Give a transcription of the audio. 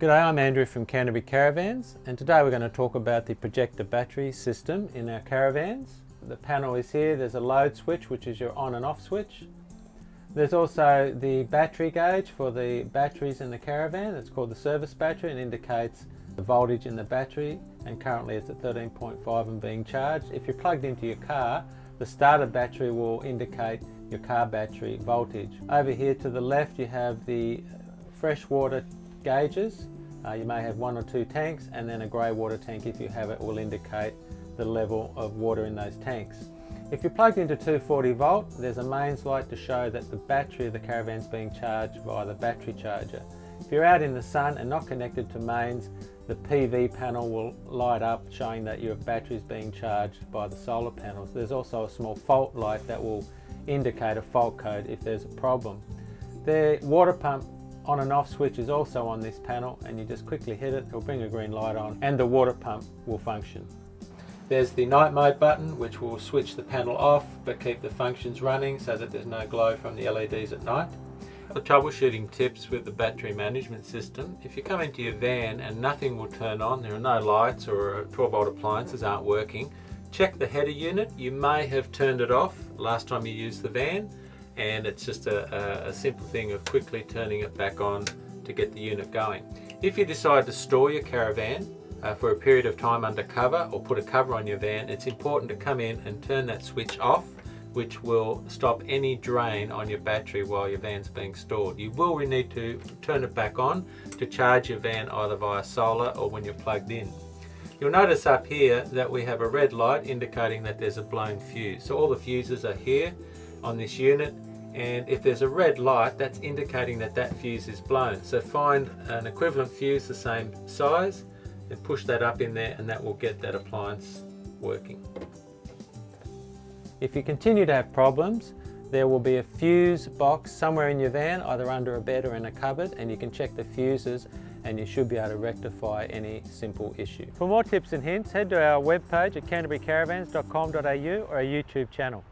G'day, I'm Andrew from Canterbury Caravans, and today we're going to talk about the projector battery system in our caravans. The panel is here. There's a load switch, which is your on and off switch. There's also the battery gauge for the batteries in the caravan. It's called the service battery and indicates the voltage in the battery, and currently it's at 13.5 and being charged. If you're plugged into your car, the starter battery will indicate your car battery voltage. Over here to the left you have the freshwater gauges. You may have one or two tanks, and then a grey water tank, if you have it, will indicate the level of water in those tanks. If you're plugged into 240 volt, there's a mains light to show that the battery of the caravan is being charged via the battery charger. If you're out in the sun and not connected to mains, the PV panel will light up showing that your battery is being charged by the solar panels. There's also a small fault light that will indicate a fault code if there's a problem. The water pump on and off switch is also on this panel, and you just quickly hit it, it'll bring a green light on and the water pump will function. There's the night mode button, which will switch the panel off but keep the functions running so that there's no glow from the LEDs at night. The troubleshooting tips with the battery management system: if you come into your van and nothing will turn on, there are no lights or 12 volt appliances aren't working, check the header unit. You may have turned it off last time you used the van, and it's just a simple thing of quickly turning it back on to get the unit going. If you decide to store your caravan for a period of time under cover or put a cover on your van, it's important to come in and turn that switch off, which will stop any drain on your battery while your van's being stored. You will need to turn it back on to charge your van either via solar or when you're plugged in. You'll notice up here that we have a red light indicating that there's a blown fuse. So all the fuses are here on this unit, and if there's a red light, that's indicating that that fuse is blown. So find an equivalent fuse the same size and push that up in there, and that will get that appliance working. If you continue to have problems, there will be a fuse box somewhere in your van, either under a bed or in a cupboard, and you can check the fuses and you should be able to rectify any simple issue. For more tips and hints, head to our webpage at canterburycaravans.com.au or our YouTube channel.